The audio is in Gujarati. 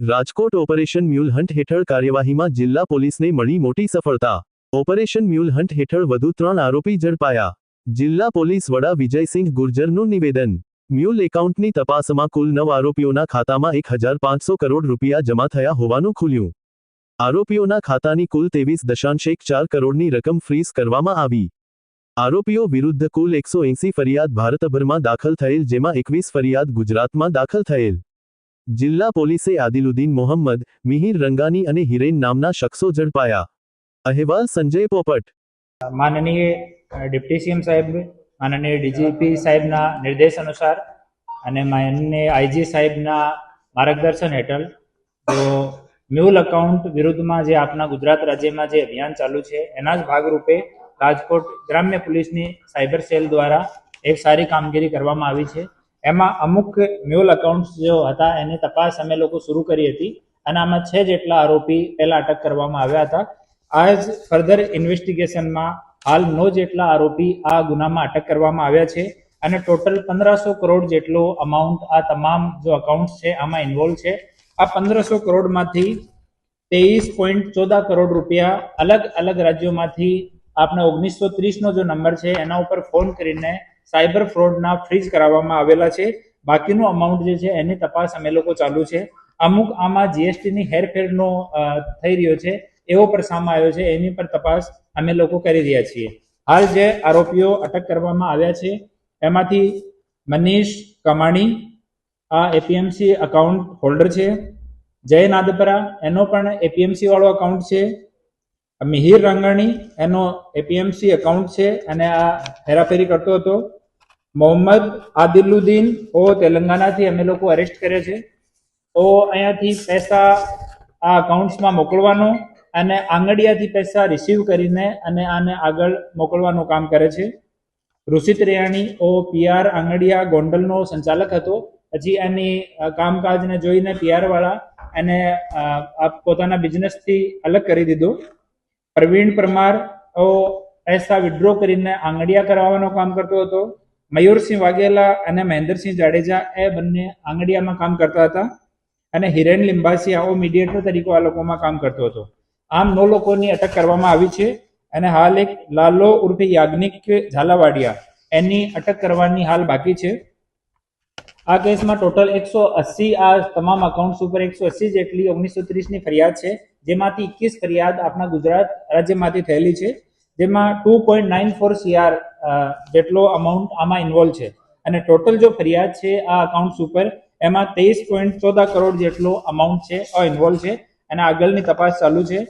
રાજકોટ ઓપરેશન મ્યુલ હન્ટ હેઠળ કાર્યવાહીમાં જિલ્લા પોલીસને મળી મોટી સફળતા। ઓપરેશન મ્યુલ હન્ટ હેઠળ વધુ 3 આરોપી ઝડપાયા। જિલ્લા પોલીસ વડા વિજયસિંહ ગુર્જરનું નિવેદન। મ્યુલ એકાઉન્ટની તપાસમાં કુલ 9 આરોપીઓના ખાતામાં 1500 કરોડ રૂપિયા જમા થયા હોવાનું ખુલ્યું। આરોપીઓના ખાતાની કુલ 23.4 કરોડની રકમ ફ્રીઝ કરવામાં આવી। આરોપીઓ વિરુદ્ધ કુલ 180 ફરિયાદ ભારતભરમાં દાખલ થયેલ, જેમાં 21 ફરિયાદ ગુજરાતમાં દાખલ થયેલ। જિલ્લા પોલીસે આદિલુદ્દીન મોહમ્મદ, મિહિર રંગાની અને હિરેન નામના શખ્સો ઝડપાયા। અહેવાલ સંજય પોપટ। माननीय डिप्टी सीएम साहेब, माननीय डीजीपी साहेबના નિર્દેશ અનુસાર અને માનનીય આઈજી સાહેબના માર્ગદર્શન હેઠળ તો મ્યુલ એકાઉન્ટ વિરુદ્ધમાં જે આપણા ગુજરાત રાજ્યમાં જે અભિયાન ચાલુ છે એના જ ભાગરૂપે રાજકોટ ગ્રામ્ય પોલીસની સાયબર સેલ દ્વારા એક સારી કામગીરી કરવામાં આવી છે। એમાં અમુક મ્યુલ એકાઉન્ટ્સ જો હતા એની તપાસ અમે લોકો શરૂ કરી હતી અને આમાં 6 જેટલા આરોપી પહેલા અટક કરવામાં આવ્યા હતા। આજ ફર્ધર ઇન્વેસ્ટિગેશનમાં હાલ 9 જેટલા આરોપી આ ગુનામાં અટક કરવામાં આવ્યા છે અને ટોટલ 1500 કરોડ જેટલો અમાઉન્ટ આ તમામ જો અકાઉન્ટ્સ છે આમાં ઇન્વોલ્વ છે। આ 1500 કરોડમાંથી 23.14 કરોડ રૂપિયા અલગ અલગ રાજ્યોમાંથી આપણે 1930નો જો નંબર છે એના ઉપર ફોન કરીને સાયબર ફ્રોડના ફ્રીઝ કરાવવામાં આવેલા છે। બાકીનું અમાઉન્ટ જે છે એની તપાસ અમે લોકો ચાલુ છે। અમુક આમાં જીએસટીની હેરફેરનો થઈ રહ્યો છે એવો પર સામે આવ્યો છે, એની પર તપાસ અમે લોકો કરી રહ્યા છીએ। હાલ જે આરોપીઓ અટક કરવામાં આવ્યા છે એમાંથી મનીષ કમાણી આ એપીએમસી અકાઉન્ટ હોલ્ડર છે। જય નાદપરા એનો પણ એપીએમસી વાળો અકાઉન્ટ છે। મિહિર રંગાણી એનો એપીએમસી અકાઉન્ટ છે અને આ હેરાફેરી કરતો હતો। મોહમ્મદ આદિલુદ્દીન ઓ તેલંગાણાથી અમે લોકો અરેસ્ટ કર્યો છે। તો અહીંયાથી પૈસા આ અકાઉન્ટ્સમાં મોકલવાનો અને આંગડિયાથી પૈસા રિસીવ કરીને અને આને આગળ મોકલવાનું કામ કરે છે। ઋષિત રેયાણી ઓ પીઆર આંગડિયા ગોંડલનો સંચાલક હતો, પછી એની કામકાજને જોઈને પીઆર વાળા એને પોતાના બિઝનેસથી અલગ કરી દીધો। પ્રવીણ પરમાર ઓ પૈસા વિડ્રો કરીને આંગડિયા કરાવવાનું કામ કરતો હતો। મયુરસિંહ વાઘેલા અને મહેન્દ્રસિંહ જાડેજા એ બંને આંગડિયામાં કામ કરતા હતા અને હિરેન લિંબાસિયા ઓ મીડિયેટર તરીકે આ લોકોમાં કામ કરતો હતો। આમ 9 લોકોની અટક કરવામાં આવી છે અને હાલ એક લાલો ઉર્ફે યાજ્ઞિક ઝાલાવાડિયા એની અટક કરવાની હાલ બાકી છે। આ કેસમાં ટોટલ 180 આ તમામ અકાઉન્ટ્સ ઉપર 180 જેટલી 1930ની ફરિયાદ છે, જેમાંથી 21 ફરિયાદ આપણા ગુજરાત રાજ્યમાંથી થયેલી છે, જેમાં 2.94 CR જેટલો અમાઉન્ટ આમાં ઇન્વોલ્વ છે અને ટોટલ જો ફરિયાદ છે આ અકાઉન્ટ્સ ઉપર એમાં 23.14 કરોડ જેટલો અમાઉન્ટ છે ઇન્વોલ્વ છે અને આગળની તપાસ ચાલુ છે।